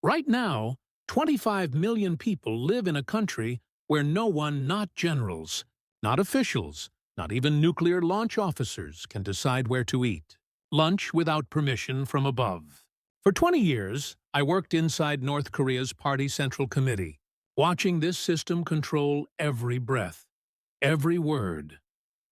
Right now, 25 million people live in a country where no one, not generals, not officials, not even nuclear launch officers, can decide where to eat lunch without permission from above. For 20 years, I worked inside North Korea's Party Central Committee, watching this system control every breath, every word,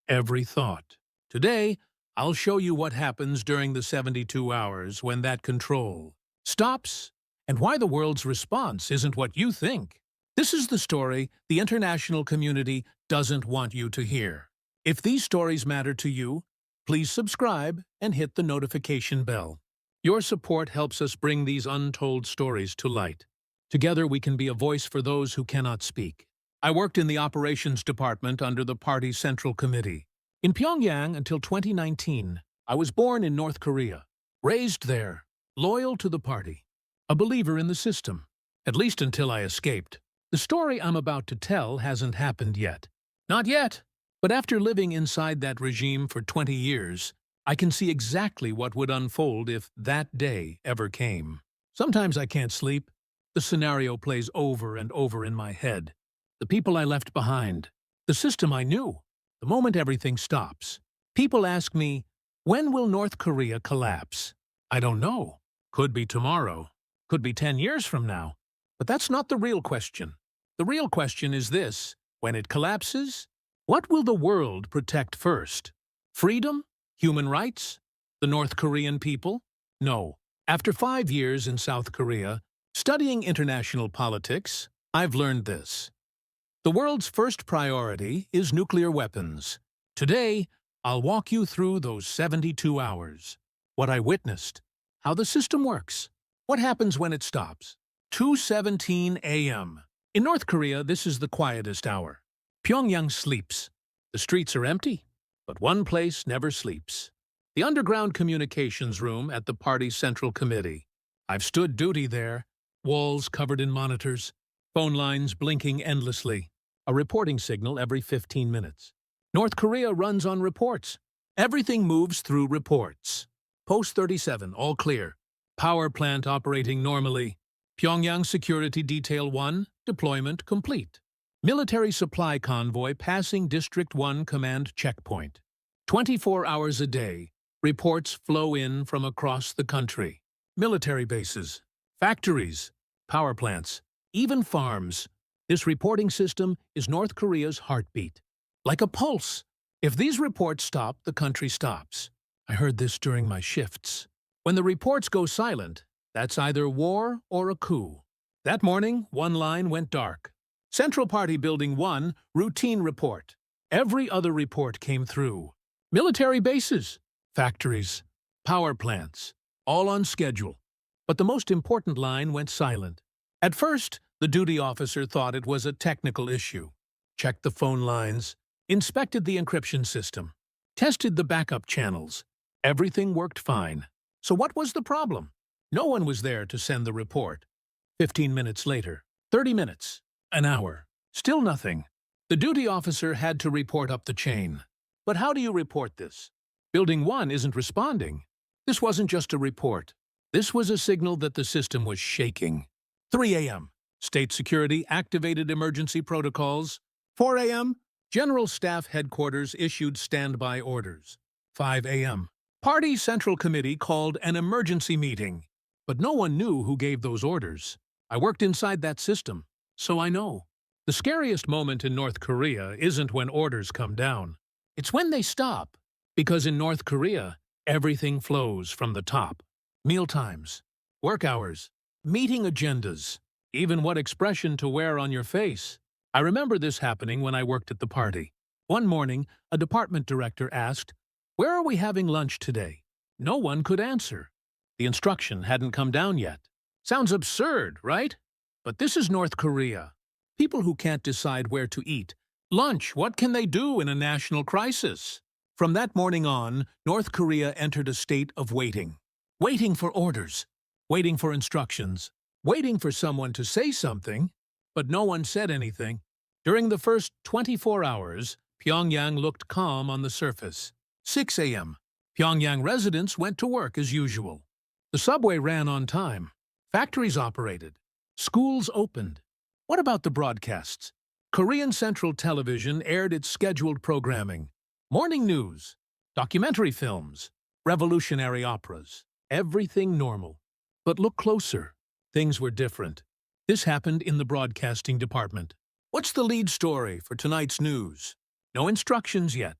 every thought. Today, I'll show you what happens during the 72 hours when that control stops and why the world's response isn't what you think. This is the story the international community doesn't want you to hear. If these stories matter to you, please subscribe and hit the notification bell. Your support helps us bring these untold stories to light. Together we can be a voice for those who cannot speak. I worked in the operations department under the Party Central Committee. In Pyongyang until 2019, I was born in North Korea, raised there, loyal to the party, a believer in the system, at least until I escaped. The story I'm about to tell hasn't happened yet. Not yet. But after living inside that regime for 20 years, I can see exactly what would unfold if that day ever came. Sometimes I can't sleep. The scenario plays over and over in my head. The people I left behind, the system I knew, the moment everything stops. People ask me, when will North Korea collapse? I don't know. Could be tomorrow. Could be 10 years from now. But that's not the real question. The real question is this: when it collapses, what will the world protect first? Freedom? Human rights? The North Korean people? No. After 5 years in South Korea, studying international politics, I've learned this. The world's first priority is nuclear weapons. Today, I'll walk you through those 72 hours. What I witnessed. How the system works. What happens when it stops. 2:17 a.m. In North Korea, this is the quietest hour. Pyongyang sleeps. The streets are empty, but one place never sleeps. The underground communications room at the Party Central Committee. I've stood duty there, walls covered in monitors, phone lines blinking endlessly, a reporting signal every 15 minutes. North Korea runs on reports. Everything moves through reports. Post 37, all clear. Power plant operating normally. Pyongyang Security Detail 1, deployment complete. Military supply convoy passing District 1 command checkpoint. 24 hours a day, reports flow in from across the country. Military bases, factories, power plants, even farms. This reporting system is North Korea's heartbeat. Like a pulse. If these reports stop, the country stops. I heard this during my shifts. When the reports go silent, that's either war or a coup. That morning, one line went dark. Central Party Building 1, routine report. Every other report came through. Military bases, factories, power plants, all on schedule. But the most important line went silent. At first, the duty officer thought it was a technical issue. Checked the phone lines, inspected the encryption system, tested the backup channels. Everything worked fine. So what was the problem? No one was there to send the report. 15 minutes later, 30 minutes. An hour. Still nothing. The duty officer had to report up the chain. But how do you report this? Building 1 isn't responding. This wasn't just a report. This was a signal that the system was shaking. 3 a.m. State Security activated emergency protocols. 4 a.m. General Staff Headquarters issued standby orders. 5 a.m. Party Central Committee called an emergency meeting. But no one knew who gave those orders. I worked inside that system. So I know. The scariest moment in North Korea isn't when orders come down. It's when they stop. Because in North Korea, everything flows from the top. Meal times, work hours, meeting agendas, even what expression to wear on your face. I remember this happening when I worked at the party. One morning, a department director asked, "Where are we having lunch today?" No one could answer. The instruction hadn't come down yet. Sounds absurd, right? But this is North Korea. People who can't decide where to eat. Lunch, what can they do in a national crisis? From that morning on, North Korea entered a state of waiting. Waiting for orders. Waiting for instructions. Waiting for someone to say something. But no one said anything. During the first 24 hours, Pyongyang looked calm on the surface. 6 a.m. Pyongyang residents went to work as usual. The subway ran on time. Factories operated. Schools opened. What about the broadcasts? Korean Central Television aired its scheduled programming. Morning news, documentary films, revolutionary operas. Everything normal. But look closer. Things were different. This happened in the broadcasting department. What's the lead story for tonight's news? No instructions yet.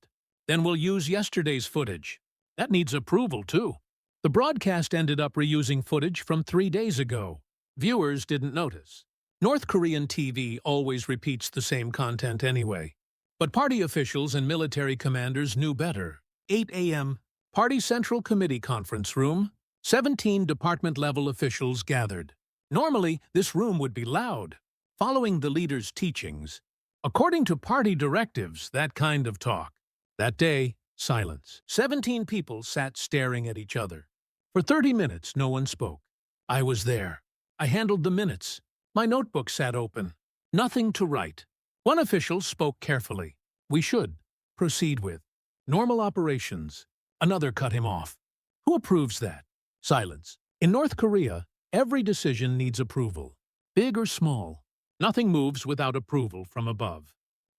Then we'll use yesterday's footage. That needs approval, too. The broadcast ended up reusing footage from 3 days ago. Viewers didn't notice. North Korean TV always repeats the same content anyway. But party officials and military commanders knew better. 8 a.m., Party Central Committee Conference Room. 17 department-level officials gathered. Normally, this room would be loud, following the leader's teachings. According to party directives, that kind of talk. That day, silence. 17 people sat staring at each other. For 30 minutes, no one spoke. I was there. I handled the minutes. My notebook sat open. Nothing to write. One official spoke carefully. We should proceed with normal operations. Another cut him off. Who approves that? Silence. In North Korea, every decision needs approval. Big or small. Nothing moves without approval from above.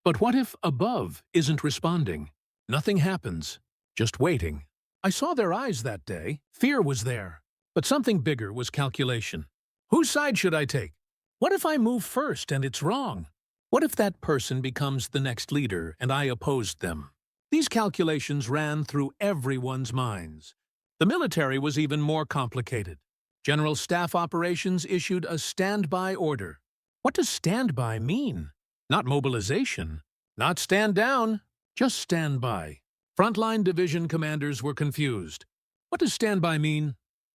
But what if above isn't responding? Nothing happens. Just waiting. I saw their eyes that day. Fear was there. But something bigger was calculation. Whose side should I take? What if I move first and it's wrong? What if that person becomes the next leader and I opposed them? These calculations ran through everyone's minds. The military was even more complicated. General Staff Operations issued a standby order. What does standby mean? Not mobilization. Not stand down. Just stand by. Frontline division commanders were confused. What does standby mean?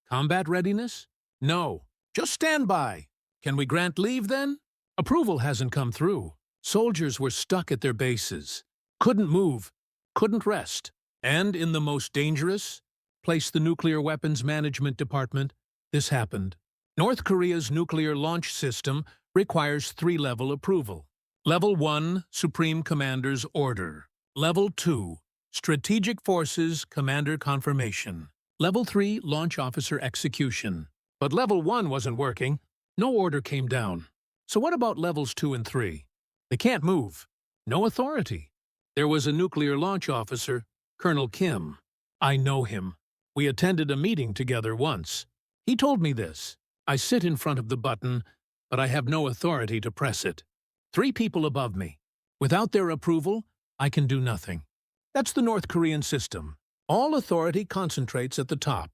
Combat readiness? No. Just stand by. Can we grant leave then? Approval hasn't come through. Soldiers were stuck at their bases. Couldn't move. Couldn't rest. And in the most dangerous place, the Nuclear Weapons Management Department, this happened. North Korea's nuclear launch system requires 3-level approval. Level 1, Supreme Commander's Order. Level 2, Strategic Forces Commander Confirmation. Level 3, Launch Officer Execution. But Level 1 wasn't working. No order came down. So what about Levels 2 and 3? They can't move. No authority. There was a nuclear launch officer, Colonel Kim. I know him. We attended a meeting together once. He told me this. I sit in front of the button, but I have no authority to press it. 3 people above me. Without their approval, I can do nothing. That's the North Korean system. All authority concentrates at the top.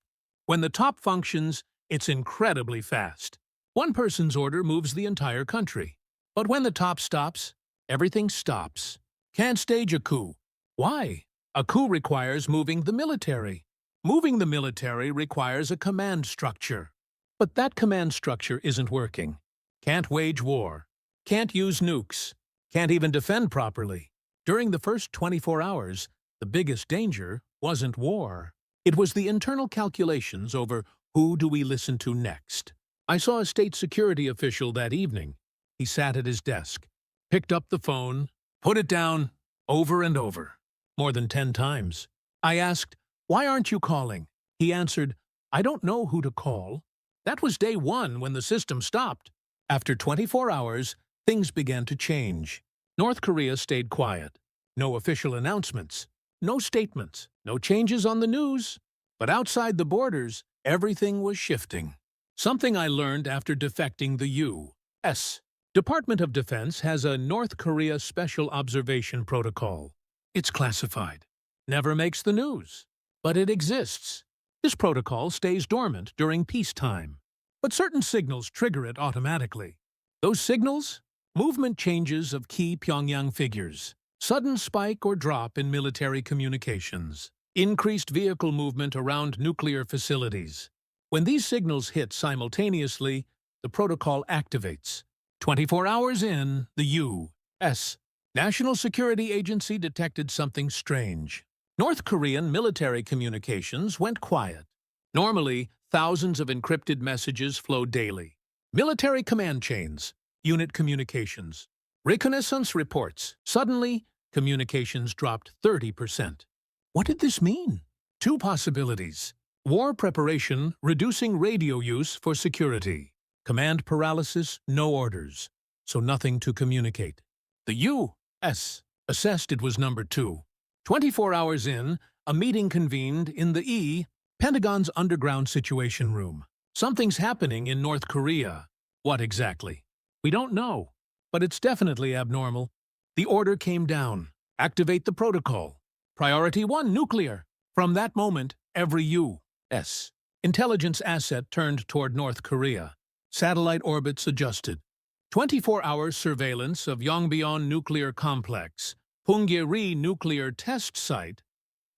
When the top functions, it's incredibly fast. One person's order moves the entire country. But when the top stops, everything stops. Can't stage a coup. Why? A coup requires moving the military. Moving the military requires a command structure. But that command structure isn't working. Can't wage war. Can't use nukes. Can't even defend properly. During the first 24 hours, the biggest danger wasn't war. It was the internal calculations over who do we listen to next. I saw a state security official that evening. He sat at his desk, picked up the phone, put it down, over and over, more than 10 times. I asked, "Why aren't you calling?" He answered, "I don't know who to call." That was day 1 when the system stopped. After 24 hours, things began to change. North Korea stayed quiet. No official announcements, no statements, no changes on the news. But outside the borders, everything was shifting. Something I learned after defecting the U.S. Department of Defense has a North Korea Special Observation Protocol. It's classified. Never makes the news. But it exists. This protocol stays dormant during peacetime. But certain signals trigger it automatically. Those signals? Movement changes of key Pyongyang figures. Sudden spike or drop in military communications. Increased vehicle movement around nuclear facilities. When these signals hit simultaneously, the protocol activates. 24 hours in, the U.S. National Security Agency detected something strange. North Korean military communications went quiet. Normally, thousands of encrypted messages flow daily. Military command chains, unit communications, reconnaissance reports. Suddenly, communications dropped 30%. What did this mean? 2 possibilities. War preparation, reducing radio use for security. Command paralysis, no orders, so nothing to communicate. The U.S. assessed it was number 2. 24 hours in, a meeting convened in the Pentagon's underground situation room. Something's happening in North Korea. What exactly? We don't know, but it's definitely abnormal. The order came down. Activate the protocol. Priority 1, nuclear. From that moment, every U.S. intelligence asset turned toward North Korea. Satellite orbits adjusted. 24-hour surveillance of Yongbyon nuclear complex, Pyongyang nuclear test site,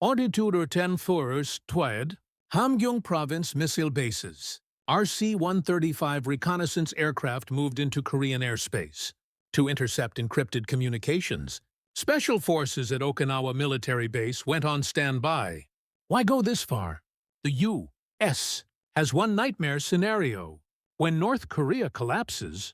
Auditor 10 Forest Twed, Hamgyong province missile bases. RC-135 reconnaissance aircraft moved into Korean airspace to intercept encrypted communications. Special forces at Okinawa military base went on standby. Why go this far? The U.S. has one nightmare scenario. When North Korea collapses,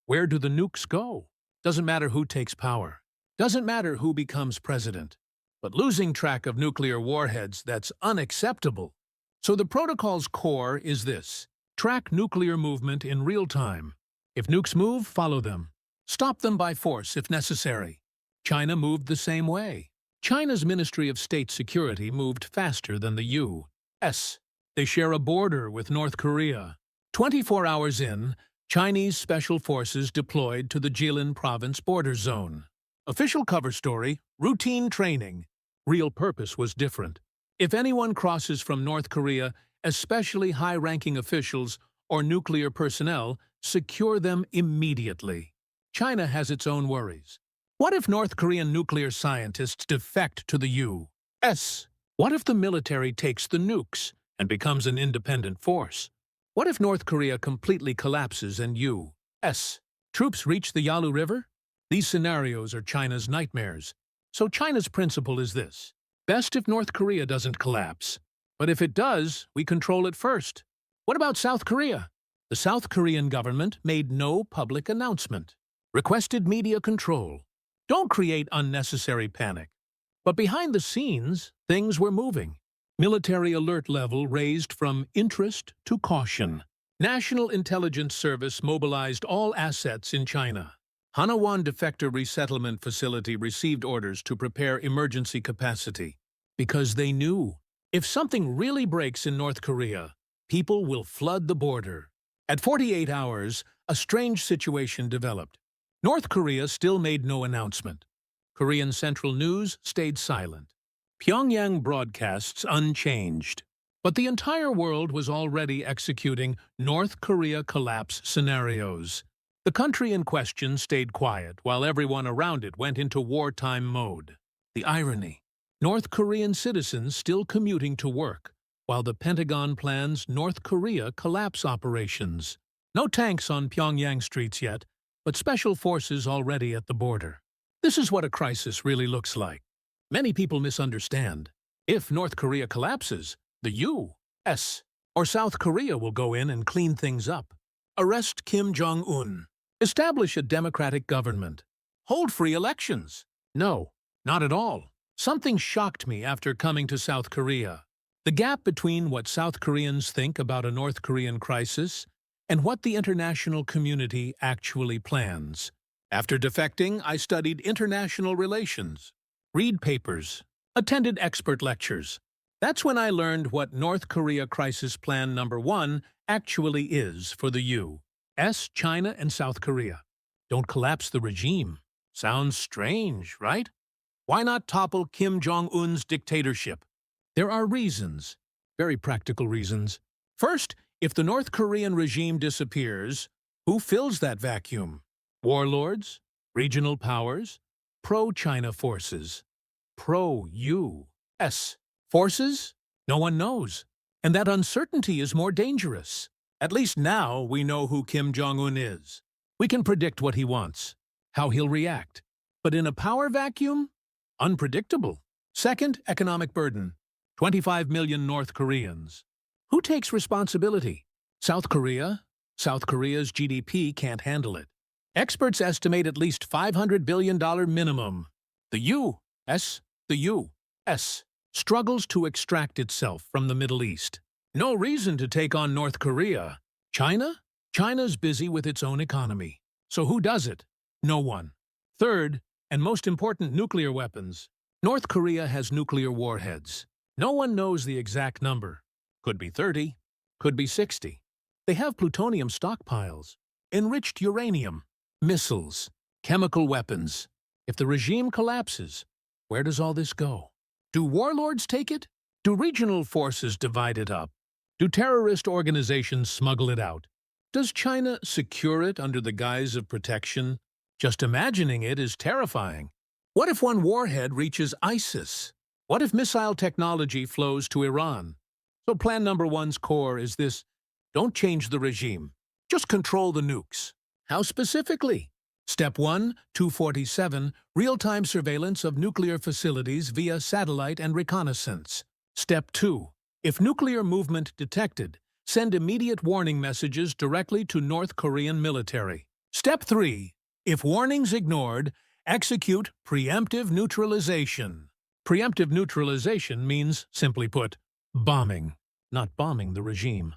where do the nukes go? Doesn't matter who takes power. Doesn't matter who becomes president. But losing track of nuclear warheads, that's unacceptable. So the protocol's core is this: track nuclear movement in real time. If nukes move, follow them. Stop them by force if necessary. China moved the same way. China's Ministry of State Security moved faster than the U.S. They share a border with North Korea. 24 hours in, Chinese special forces deployed to the Jilin province border zone. Official cover story, routine training. Real purpose was different. If anyone crosses from North Korea, especially high-ranking officials or nuclear personnel, secure them immediately. China has its own worries. What if North Korean nuclear scientists defect to the U.S.? What if the military takes the nukes and becomes an independent force? What if North Korea completely collapses and U.S. troops reach the Yalu River? These scenarios are China's nightmares. So China's principle is this: best if North Korea doesn't collapse. But if it does, we control it first. What about South Korea? The South Korean government made no public announcement. Requested media control. Don't create unnecessary panic. But behind the scenes, things were moving. Military alert level raised from interest to caution. National Intelligence Service mobilized all assets in China. Hanawan Defector Resettlement Facility received orders to prepare emergency capacity. Because they knew, if something really breaks in North Korea, people will flood the border. At 48 hours, a strange situation developed. North Korea still made no announcement. Korean Central News stayed silent. Pyongyang broadcasts unchanged. But the entire world was already executing North Korea collapse scenarios. The country in question stayed quiet while everyone around it went into wartime mode. The irony: North Korean citizens still commuting to work, while the Pentagon plans North Korea collapse operations. No tanks on Pyongyang streets yet, but special forces already at the border. This is what a crisis really looks like. Many people misunderstand. If North Korea collapses, the U.S. or South Korea will go in and clean things up. Arrest Kim Jong-un. Establish a democratic government. Hold free elections. No, not at all. Something shocked me after coming to South Korea. The gap between what South Koreans think about a North Korean crisis and what the international community actually plans. After defecting, I studied international relations, read papers, attended expert lectures. That's when I learned what North Korea Crisis Plan Number 1 actually is for the U.S., China, and South Korea. Don't collapse the regime. Sounds strange, right? Why not topple Kim Jong-un's dictatorship? There are reasons, very practical reasons. First, if the North Korean regime disappears, who fills that vacuum? Warlords? Regional powers? Pro-China forces? Pro-U.S. forces? No one knows. And that uncertainty is more dangerous. At least now we know who Kim Jong-un is. We can predict what he wants, how he'll react. But in a power vacuum? Unpredictable. Second, economic burden. 25 million North Koreans. Who takes responsibility? South Korea? South Korea's GDP can't handle it. Experts estimate at least $500 billion minimum. The U.S. struggles to extract itself from the Middle East. No reason to take on North Korea. China? China's busy with its own economy. So who does it? No one. Third, and most important, nuclear weapons. North Korea has nuclear warheads. No one knows the exact number. Could be 30, could be 60. They have plutonium stockpiles, enriched uranium, missiles, chemical weapons. If the regime collapses, where does all this go? Do warlords take it? Do regional forces divide it up? Do terrorist organizations smuggle it out? Does China secure it under the guise of protection? Just imagining it is terrifying. What if one warhead reaches ISIS? What if missile technology flows to Iran? So plan number one's core is this: don't change the regime. Just control the nukes. How specifically? Step 1, 247, real-time surveillance of nuclear facilities via satellite and reconnaissance. Step 2, if nuclear movement detected, send immediate warning messages directly to North Korean military. Step 3, if warnings ignored, execute preemptive neutralization. Preemptive neutralization means, simply put, bombing. Not bombing the regime.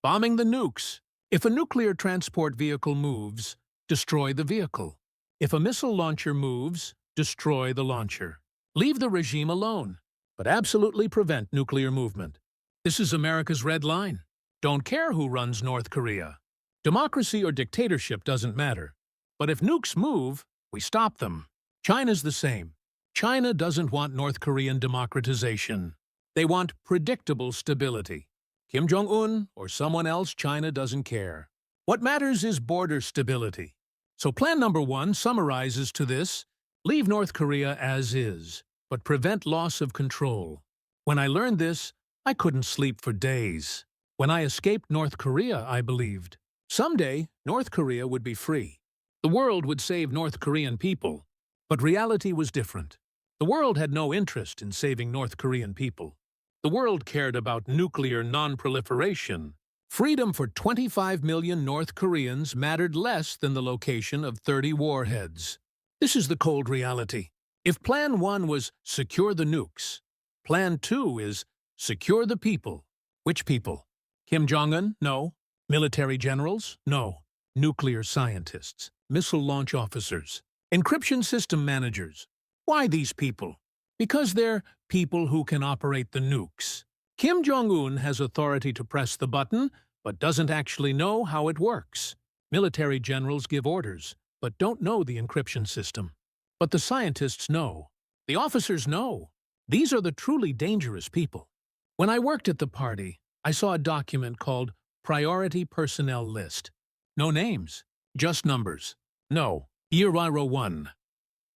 Bombing the nukes. If a nuclear transport vehicle moves, destroy the vehicle. If a missile launcher moves, destroy the launcher. Leave the regime alone, but absolutely prevent nuclear movement. This is America's red line. Don't care who runs North Korea. Democracy or dictatorship doesn't matter. But if nukes move, we stop them. China's the same. China doesn't want North Korean democratization. They want predictable stability. Kim Jong-un or someone else, China doesn't care. What matters is border stability. So plan number 1 summarizes to this: leave North Korea as is, but prevent loss of control. When I learned this, I couldn't sleep for days. When I escaped North Korea, I believed someday North Korea would be free. The world would save North Korean people. But reality was different. The world had no interest in saving North Korean people. The world cared about nuclear non-proliferation. Freedom for 25 million North Koreans mattered less than the location of 30 warheads. This is the cold reality. If Plan 1 was secure the nukes, Plan 2 is secure the people. Which people? Kim Jong-un? No. Military generals? No. Nuclear scientists, missile launch officers, encryption system managers. Why these people? Because they're people who can operate the nukes. Kim Jong-un has authority to press the button, but doesn't actually know how it works. Military generals give orders, but don't know the encryption system. But the scientists know. The officers know. These are the truly dangerous people. When I worked at the party, I saw a document called Priority Personnel List. No names, just numbers. No. Year 1.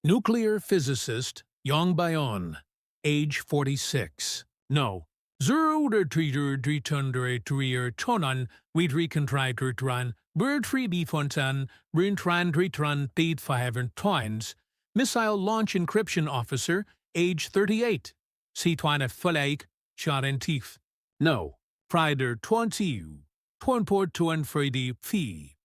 Nuclear physicist Jong, age 46. No. 0 tonan widri contrived bird free befontan tran deed 5 toins. Missile launch encryption officer, age 38. Citoine Falaik, Charentif. No. Prider 20. Tuanport tuan Fredi Fee.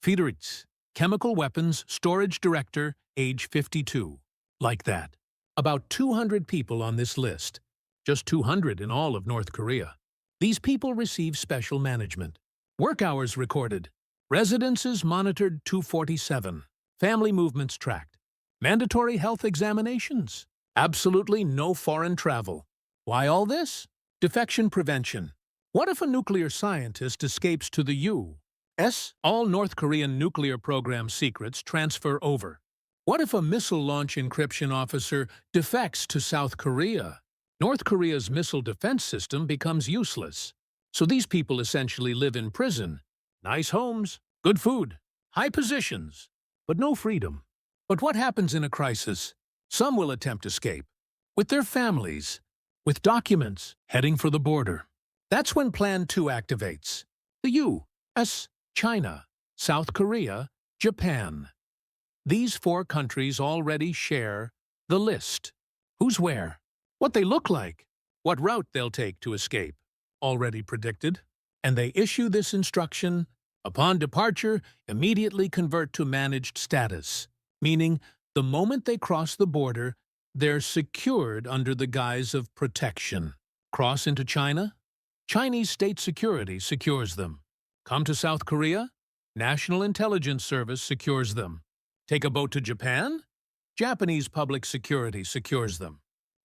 Fiederitz, Chemical Weapons Storage Director, age 52. Like that. About 200 people on this list. Just 200 in all of North Korea. These people receive special management. Work hours recorded. Residences monitored 247. Family movements tracked. Mandatory health examinations. Absolutely no foreign travel. Why all this? Defection prevention. What if a nuclear scientist escapes to the U.S.? All North Korean nuclear program secrets transfer over. What if a missile launch encryption officer defects to South Korea? North Korea's missile defense system becomes useless. So these people essentially live in prison. Nice homes, good food, high positions, but no freedom. But what happens in a crisis? Some will attempt escape. With their families, with documents, heading for the border. That's when Plan 2 activates. The U.S., China, South Korea, Japan. These 4 countries already share the list. Who's where? What they look like? What route they'll take to escape? Already predicted. And they issue this instruction: upon departure, immediately convert to managed status. Meaning, the moment they cross the border, they're secured under the guise of protection. Cross into China? Chinese state security secures them. Come to South Korea? National Intelligence Service secures them. Take a boat to Japan? Japanese public security secures them.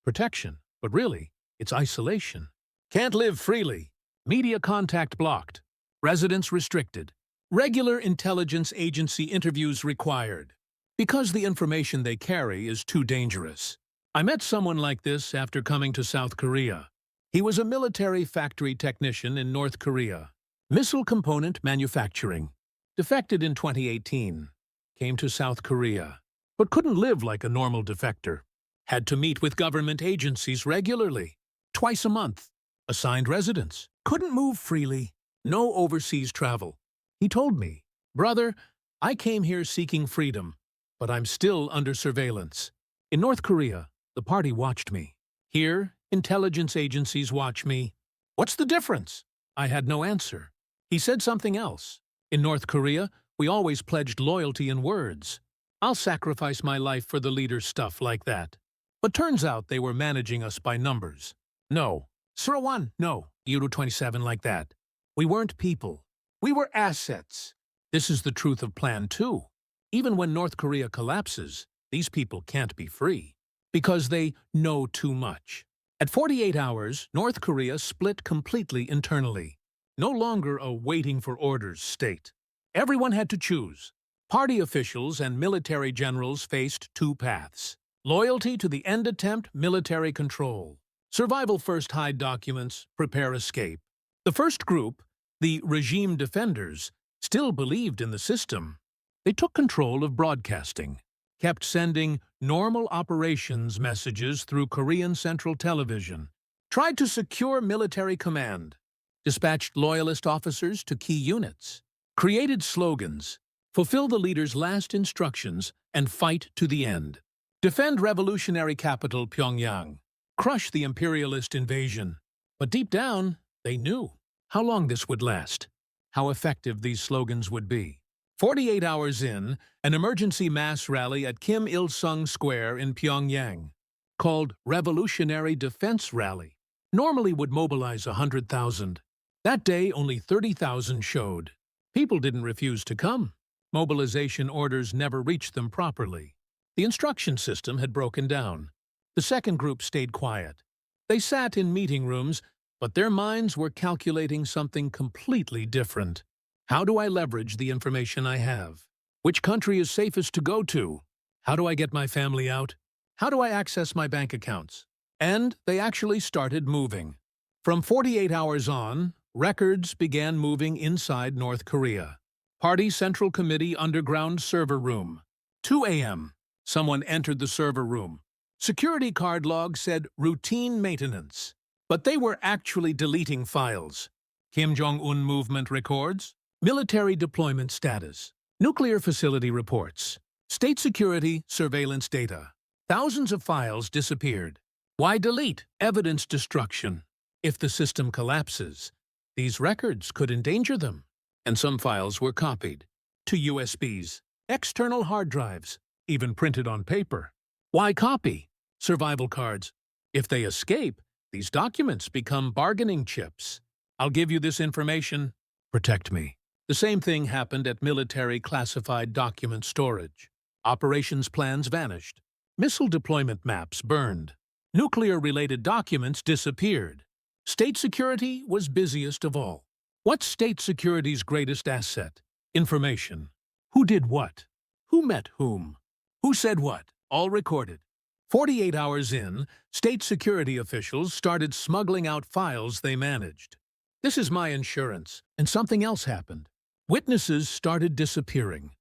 Protection, but really, it's isolation. Can't live freely. Media contact blocked. Residence restricted. Regular intelligence agency interviews required. Because the information they carry is too dangerous. I met someone like this after coming to South Korea. He was a military factory technician in North Korea. Missile component manufacturing. Defected in 2018. Came to South Korea, but couldn't live like a normal defector. Had to meet with government agencies regularly, twice a month. Assigned residence. Couldn't move freely. No overseas travel. He told me, "Brother, I came here seeking freedom, but I'm still under surveillance." In North Korea, the party watched me. Here, intelligence agencies watch me. What's the difference? I had no answer. He said something else. In North Korea, we always pledged loyalty in words. I'll sacrifice my life for the leader's stuff like that. But turns out they were managing us by numbers. No. Sura 1, no. Euro 27 like that. We weren't people. We were assets. This is the truth of Plan 2. Even when North Korea collapses, these people can't be free. Because they know too much. At 48 hours, North Korea split completely internally. No longer a waiting for orders state. Everyone had to choose. Party officials and military generals faced two paths. Loyalty to the end attempt, military control. Survival first, hide documents, prepare escape. The first group, the regime defenders, still believed in the system. They took control of broadcasting, kept sending normal operations messages through Korean Central Television, tried to secure military command, dispatched loyalist officers to key units, created slogans, fulfill the leader's last instructions, and fight to the end. Defend revolutionary capital Pyongyang, crush the imperialist invasion. But deep down, they knew how long this would last, how effective these slogans would be. 48 hours in, an emergency mass rally at Kim Il-sung Square in Pyongyang, called Revolutionary Defense Rally, normally would mobilize 100,000. That day, only 30,000 showed. People didn't refuse to come. Mobilization orders never reached them properly. The instruction system had broken down. The second group stayed quiet. They sat in meeting rooms, but their minds were calculating something completely different. How do I leverage the information I have? Which country is safest to go to? How do I get my family out? How do I access my bank accounts? And they actually started moving. From 48 hours on, records began moving inside North Korea. Party Central Committee underground server room. 2 a.m. Someone entered the server room. Security card log said routine maintenance. But they were actually deleting files. Kim Jong-un movement records, military deployment status, nuclear facility reports, state security surveillance data. Thousands of files disappeared. Why delete? Evidence destruction. If the system collapses, these records could endanger them. And some files were copied to USBs, external hard drives, even printed on paper. Why copy? Survival cards. If they escape, these documents become bargaining chips. I'll give you this information. Protect me. The same thing happened at military classified document storage. Operations plans vanished. Missile deployment maps burned. Nuclear-related documents disappeared. State security was busiest of all. What's state security's greatest asset? Information. Who did what? Who met whom? Who said what? All recorded. 48 hours in, state security officials started smuggling out files they managed. This is my insurance, and something else happened. Witnesses started disappearing.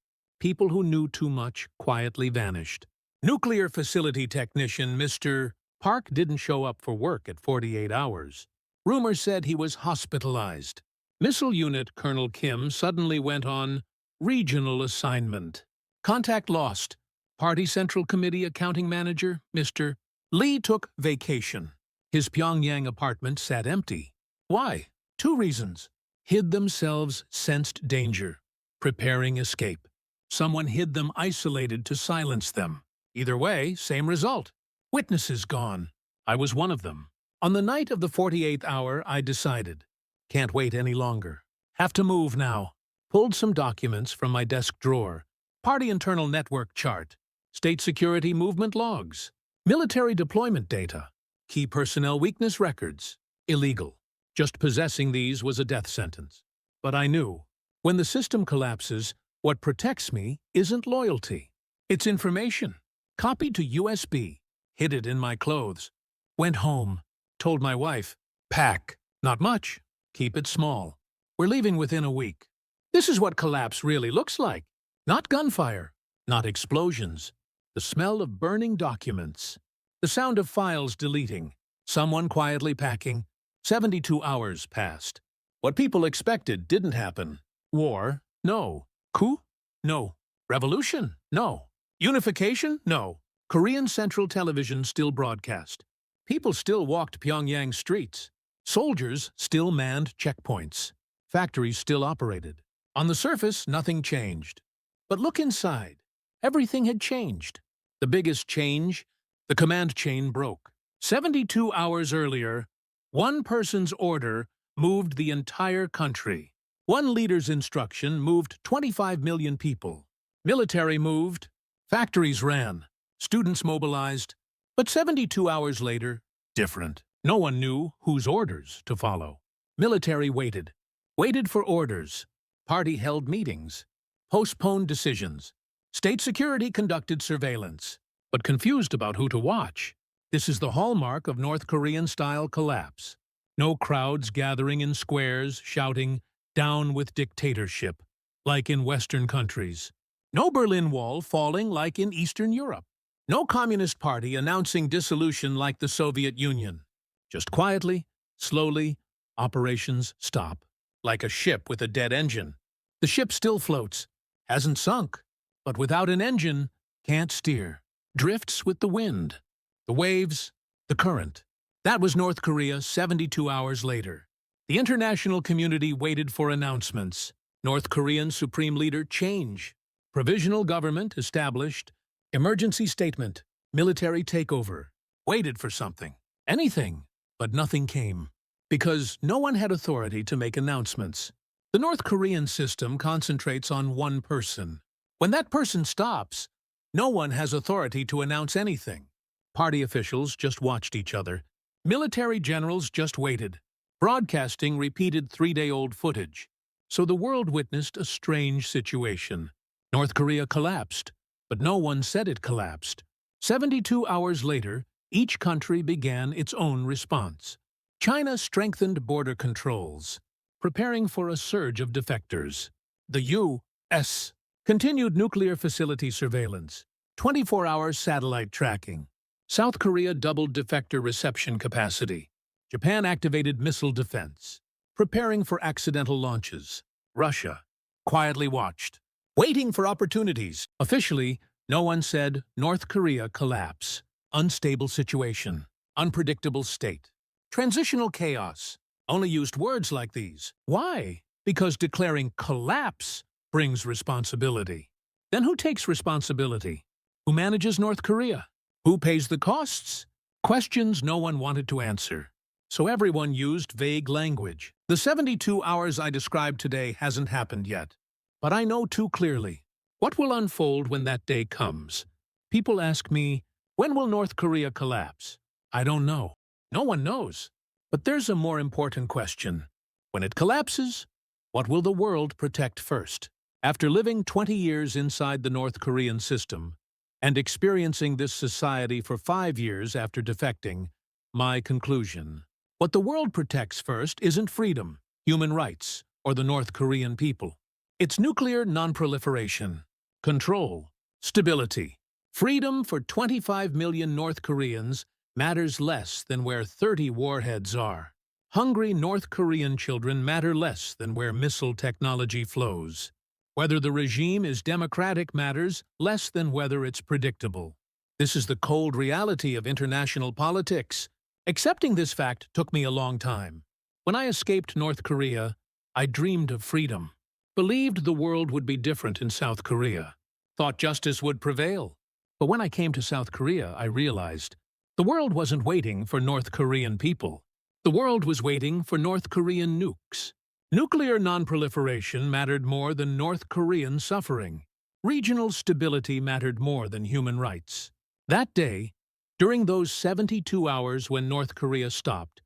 People who knew too much quietly vanished. Nuclear facility technician Mr. Park didn't show up for work at 48 hours. Rumors said he was hospitalized. Missile unit Colonel Kim suddenly went on regional assignment. Contact lost. Party Central Committee accounting manager, Mr. Lee, took vacation. His Pyongyang apartment sat empty. Why? 2 reasons. Hid themselves, sensed danger. Preparing escape. Someone hid them isolated to silence them. Either way, same result. Witnesses gone. I was one of them. On the night of the 48th hour, I decided. Can't wait any longer. Have to move now. Pulled some documents from my desk drawer. Party internal network chart. State security movement logs. Military deployment data. Key personnel weakness records. Illegal. Just possessing these was a death sentence. But I knew, when the system collapses, what protects me isn't loyalty. It's information. Copied to USB. Hid it in my clothes. Went home. Told my wife, pack. Not much. Keep it small. We're leaving within a week. This is what collapse really looks like. Not gunfire. Not explosions. The smell of burning documents. The sound of files deleting. Someone quietly packing. 72 hours passed. What people expected didn't happen. War? No. Coup? No. Revolution? No. Unification? No. Korean Central Television still broadcast. People still walked Pyongyang streets. Soldiers still manned checkpoints. Factories still operated. On the surface, nothing changed. But look inside. Everything had changed. The biggest change, the command chain broke. 72 hours earlier, one person's order moved the entire country. One leader's instruction moved 25 million people. Military moved. Factories ran. Students mobilized. But 72 hours later, different. No one knew whose orders to follow. Military waited. Waited for orders. Party held meetings. Postponed decisions. State security conducted surveillance. But confused about who to watch. This is the hallmark of North Korean-style collapse. No crowds gathering in squares, shouting, "Down with dictatorship," like in Western countries. No Berlin Wall falling like in Eastern Europe. No Communist Party announcing dissolution like the Soviet Union. Just quietly, slowly, operations stop. Like a ship with a dead engine. The ship still floats, hasn't sunk, but without an engine, can't steer. Drifts with the wind. The waves, the current. That was North Korea 72 hours later. The international community waited for announcements. North Korean Supreme Leader change. Provisional government established. Emergency statement. Military takeover. Waited for something. Anything. But nothing came. Because no one had authority to make announcements. The North Korean system concentrates on one person. When that person stops, no one has authority to announce anything. Party officials just watched each other. Military generals just waited. Broadcasting repeated 3-day-old footage. So the world witnessed a strange situation. North Korea collapsed, but no one said it collapsed. 72 hours later, each country began its own response. China strengthened border controls, preparing for a surge of defectors. The U.S. continued nuclear facility surveillance, 24-hour satellite tracking. South Korea doubled defector reception capacity. Japan activated missile defense, preparing for accidental launches. Russia quietly watched, waiting for opportunities. Officially, no one said North Korea collapse. Unstable situation. Unpredictable state. Transitional chaos. Only used words like these. Why? Because declaring collapse brings responsibility. Then who takes responsibility? Who manages North Korea? Who pays the costs? Questions no one wanted to answer. So everyone used vague language. The 72 hours I described today hasn't happened yet. But I know too clearly. What will unfold when that day comes? People ask me, when will North Korea collapse? I don't know. No one knows. But there's a more important question. When it collapses, what will the world protect first? After living 20 years inside the North Korean system and experiencing this society for 5 years after defecting, my conclusion. What the world protects first isn't freedom, human rights, or the North Korean people. It's nuclear non-proliferation, control, stability. Freedom for 25 million North Koreans matters less than where 30 warheads are. Hungry North Korean children matter less than where missile technology flows. Whether the regime is democratic matters less than whether it's predictable. This is the cold reality of international politics. Accepting this fact took me a long time. When I escaped North Korea, I dreamed of freedom. Believed the world would be different in South Korea. Thought justice would prevail. But when I came to South Korea, I realized the world wasn't waiting for North Korean people. The world was waiting for North Korean nukes. Nuclear nonproliferation mattered more than North Korean suffering. Regional stability mattered more than human rights. That day, during those 72 hours when North Korea stopped,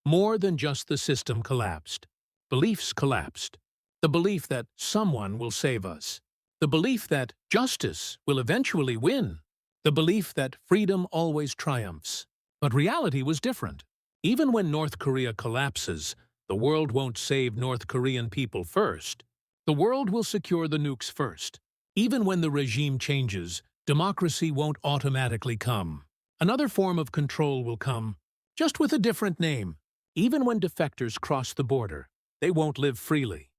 more than just the system collapsed. Beliefs collapsed. The belief that someone will save us. The belief that justice will eventually win. The belief that freedom always triumphs. But reality was different. Even when North Korea collapses, the world won't save North Korean people first. The world will secure the nukes first. Even when the regime changes, democracy won't automatically come. Another form of control will come, just with a different name. Even when defectors cross the border, they won't live freely.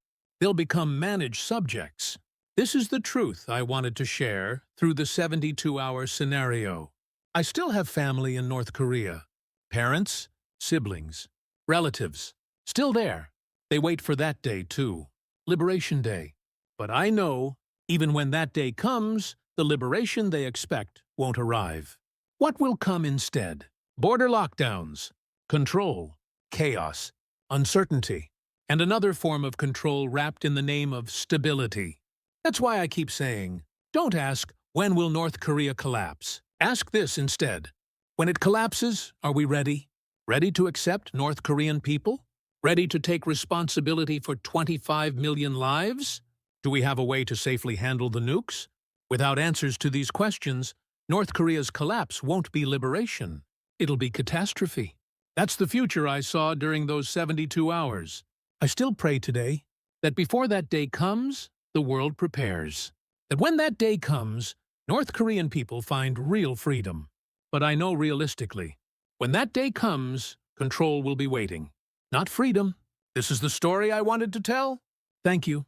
They'll become managed subjects. This is the truth I wanted to share through the 72-hour scenario. I still have family in North Korea. Parents, siblings, relatives, still there. They wait for that day too, Liberation Day. But I know, even when that day comes, the liberation they expect won't arrive. What will come instead? Border lockdowns, control, chaos, uncertainty, and another form of control wrapped in the name of stability. That's why I keep saying, don't ask, when will North Korea collapse? Ask this instead. When it collapses, are we ready? Ready to accept North Korean people? Ready to take responsibility for 25 million lives? Do we have a way to safely handle the nukes? Without answers to these questions, North Korea's collapse won't be liberation. It'll be catastrophe. That's the future I saw during those 72 hours. I still pray today that before that day comes, the world prepares. That when that day comes, North Korean people find real freedom. But I know realistically, when that day comes, control will be waiting. Not freedom. This is the story I wanted to tell. Thank you.